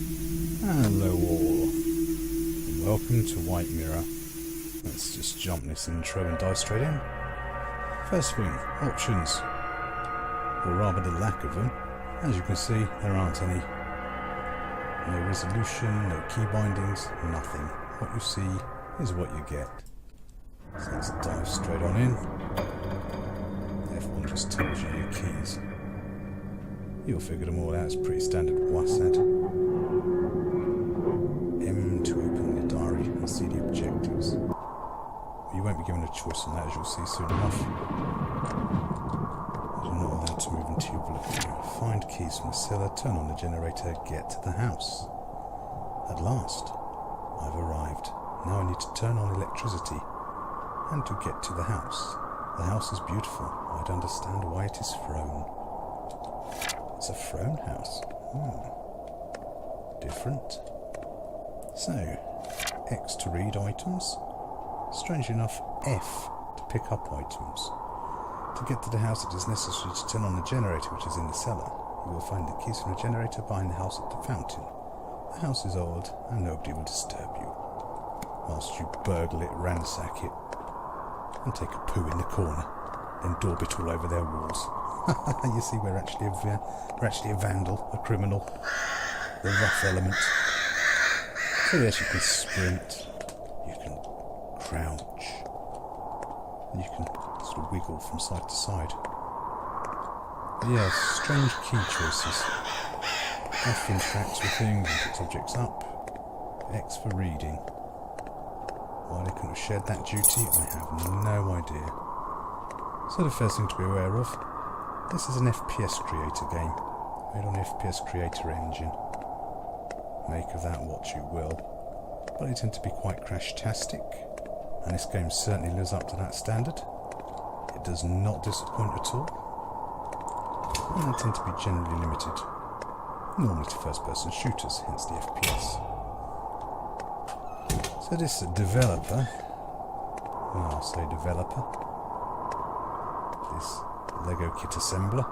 Hello all, and welcome to White Mirror. Let's just jump this intro and dive straight in. First thing, options, or rather the lack of them. As you can see, there aren't any. No resolution, no key bindings, nothing. What you see is what you get. So let's dive straight on in. F1 just tells you your keys. You'll figure them all out, it's pretty standard WASD. M to open the diary and see the objectives. You won't be given a choice on that, as you'll see soon enough. You're not allowed to move until you look through. Find keys from the cellar, turn on the generator, get to the house. At last, I've arrived. Now I need to turn on electricity and to get to the house. The house is beautiful. I don't understand why it is thrown. It's a throne house. Different. So, X to read items. Strangely enough, F to pick up items. To get to the house, it is necessary to turn on the generator, which is in the cellar. You will find the keys from the generator behind the house at the fountain. The house is old, and nobody will disturb you. Whilst you burgle it, ransack it, and take a poo in the corner, then daub it all over their walls. You see, we're actually a vandal, a criminal, the rough element. So yes, you can sprint, you can crouch, and you can sort of wiggle from side to side. But yes, strange key choices. F interacts with things and picks objects up. X for reading. Why they couldn't have shared that duty, I have no idea. So the first thing to be aware of, this is an FPS creator game, made on the FPS creator engine. Make of that what you will, but they tend to be quite crash-tastic, and this game certainly lives up to that standard. It does not disappoint at all, and they tend to be generally limited, normally to first-person shooters, hence the FPS. So this developer, well, I'll say developer, this Lego kit assembler,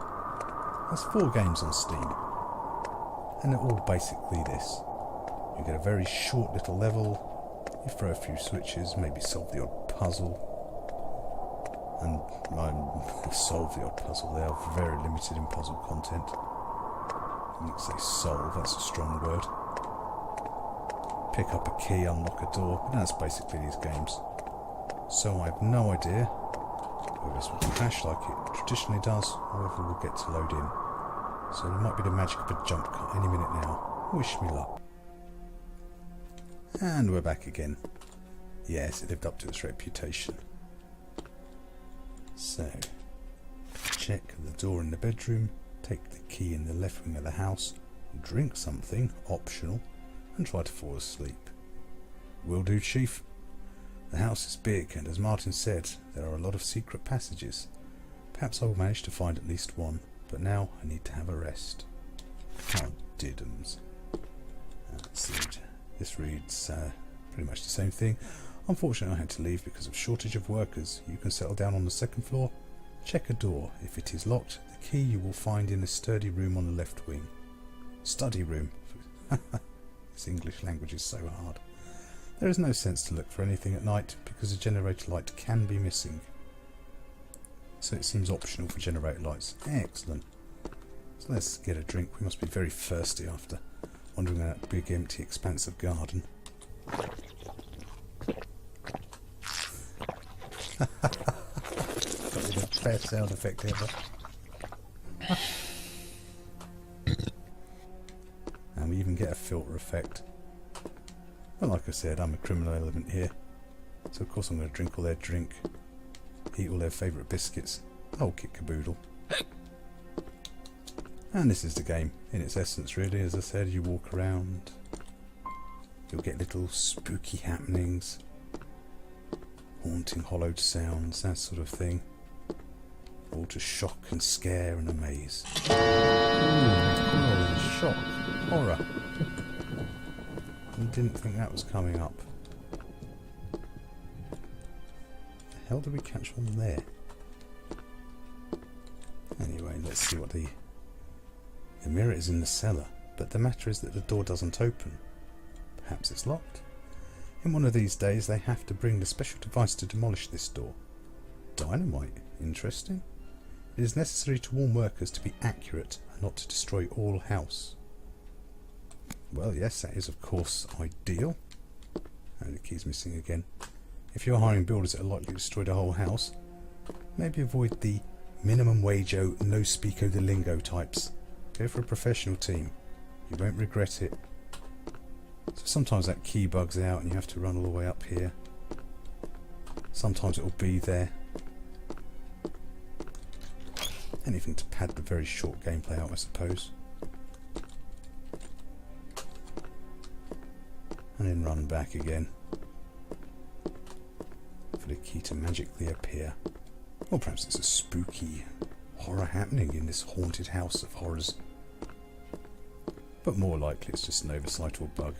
has 4 games on Steam, and they're all basically this. You get a very short little level, you throw a few switches, maybe solve the odd puzzle, and solve the odd puzzle. They are very limited in puzzle content. I wouldn't say solve, that's a strong word. Pick up a key, unlock a door, but that's basically these games. So I have no idea whether this will crash like it traditionally does, or whether we'll get to load in. So there might be the magic of a jump cut any minute now. Wish me luck. And we're back again. Yes, it lived up to its reputation. So, check the door in the bedroom, take the key in the left wing of the house, drink something, optional, and try to fall asleep. Will do, Chief. The house is big, and as Martin said, there are a lot of secret passages. Perhaps I will manage to find at least one, but now I need to have a rest. Oh, diddums. Let's see. This reads pretty much the same thing. Unfortunately, I had to leave because of shortage of workers. You can settle down on the 2nd floor. Check a door. If it is locked, the key you will find in the study room on the left wing. Study room. This English language is so hard. There is no sense to look for anything at night because the generator light can be missing. So it seems optional for generator lights. Excellent. So let's get a drink. We must be very thirsty after wandering that big empty expanse of garden. That was the best sound effect ever. And we even get a filter effect. But like I said, I'm a criminal element here. So of course I'm going to drink all their drink, eat all their favourite biscuits, the whole kit caboodle. And this is the game in its essence really. As I said, you walk around, you'll get little spooky happenings, haunting hollowed sounds, that sort of thing. All to shock and scare and amaze. Ooh, shock, horror. I didn't think that was coming up. The hell did we catch on there? Anyway, let's see what the mirror is in the cellar. but the matter is that the door doesn't open. Perhaps it's locked. In one of these days they have to bring the special device to demolish this door. Dynamite. Interesting. It is necessary to warn workers to be accurate and not to destroy all house. Well, yes, that is of course ideal. And the key's missing again. If you're hiring builders that are likely to destroy the whole house, maybe avoid the minimum wage-o, no speako the lingo types. Go for a professional team. You won't regret it. So sometimes that key bugs out and you have to run all the way up here. Sometimes it will be there. Anything to pad the very short gameplay out, I suppose. And then run back again for the key to magically appear. Or perhaps it's a spooky horror happening in this haunted house of horrors. But more likely it's just an oversight or bug.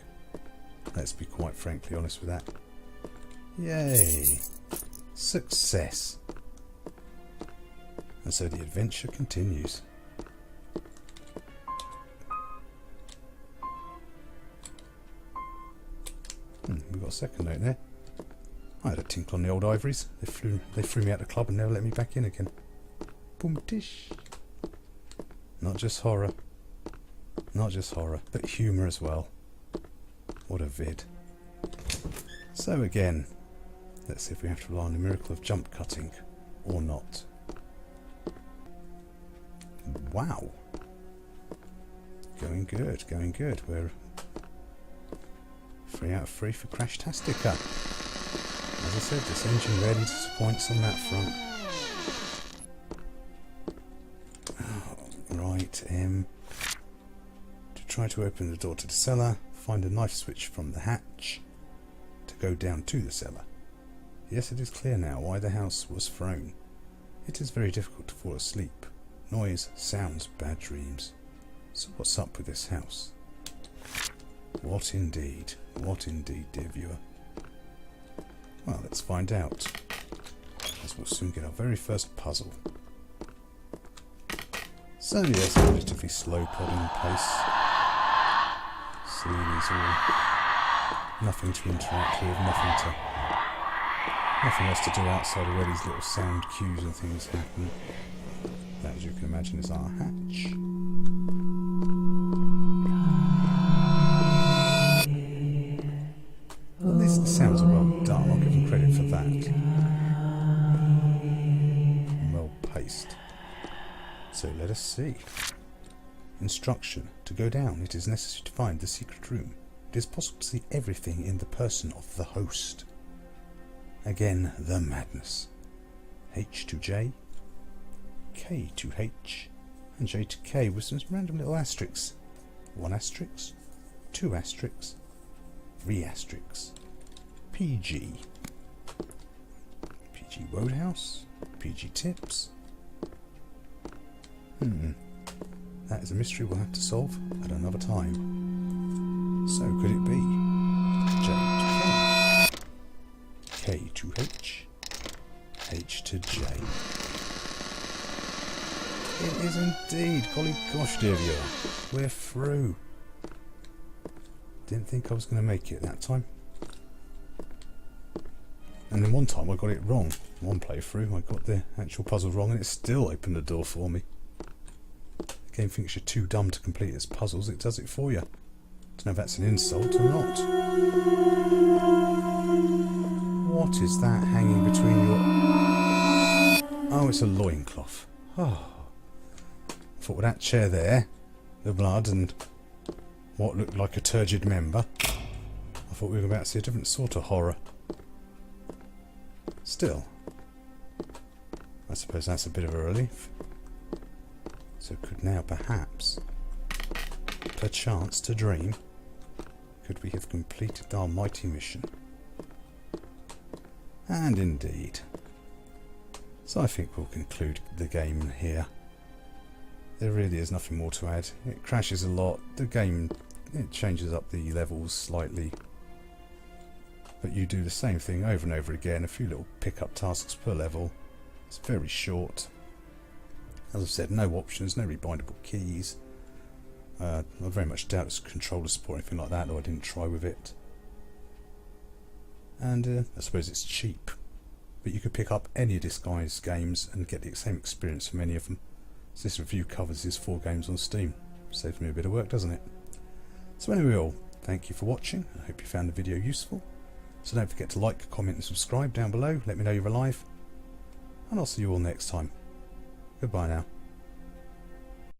Let's be quite frankly honest with that. Yay! Success! And so the adventure continues. We've got a second note there. I had a tinkle on the old ivories. They threw me out of the club and never let me back in again. Boom tish. Not just horror. Not just horror, but humour as well. What a vid. So again, let's see if we have to rely on the miracle of jump cutting or not. Wow. Going good, going good. We're 3 out of 3 for Crashtastica. As I said, this engine rarely disappoints on that front. Right, to try to open the door to the cellar, find a knife switch from the hatch to go down to the cellar. Yes, it is clear now why the house was thrown. It is very difficult to fall asleep. Noise, sounds, bad dreams. So what's up with this house? What indeed, dear viewer? Well, let's find out, as we'll soon get our very first puzzle. So yes, a relatively slow plodding pace. See these all nothing to interact with, nothing else to do outside of where these little sound cues and things happen. That, as you can imagine, is our hatch. At least the sounds are well done, I'll give them credit for that. Well paced. So let us see. Instruction. To go down, it is necessary to find the secret room. It is possible to see everything in the person of the host. Again, the madness. H to J, K to H, and J to K with some random little asterisks. 1 asterisk, 2 asterisks, 3 asterisks. PG. PG Roadhouse. PG Tips. That is a mystery we'll have to solve at another time. So could it be J to K, K to H, H to J? It is indeed. Golly gosh, dear viewer, we're through. Didn't think I was going to make it that time. And then one time I got it wrong. One playthrough I got the actual puzzle wrong and it still opened the door for me. The game thinks you're too dumb to complete its puzzles, it does it for you. Don't know if that's an insult or not. What is that hanging between your... Oh, it's a loincloth. Oh. I thought with that chair there, the blood and what looked like a turgid member, I thought we were about to see a different sort of horror. Still, I suppose that's a bit of a relief. So could now perhaps, perchance to dream, could we have completed our mighty mission? And indeed. So I think we'll conclude the game here. There really is nothing more to add. It crashes a lot. The game, it changes up the levels slightly. But you do the same thing over and over again. A few little pick-up tasks per level. It's very short. As I've said, no options, no rebindable keys. I very much doubt it's controller support or anything like that, though I didn't try with it. And I suppose it's cheap, but you could pick up any of this guy's games and get the same experience from any of them. So this review covers his 4 games on Steam. Saves me a bit of work, doesn't it? So anyway, all, thank you for watching. I hope you found the video useful. So don't forget to like, comment and subscribe down below. Let me know you're alive. And I'll see you all next time. Goodbye now.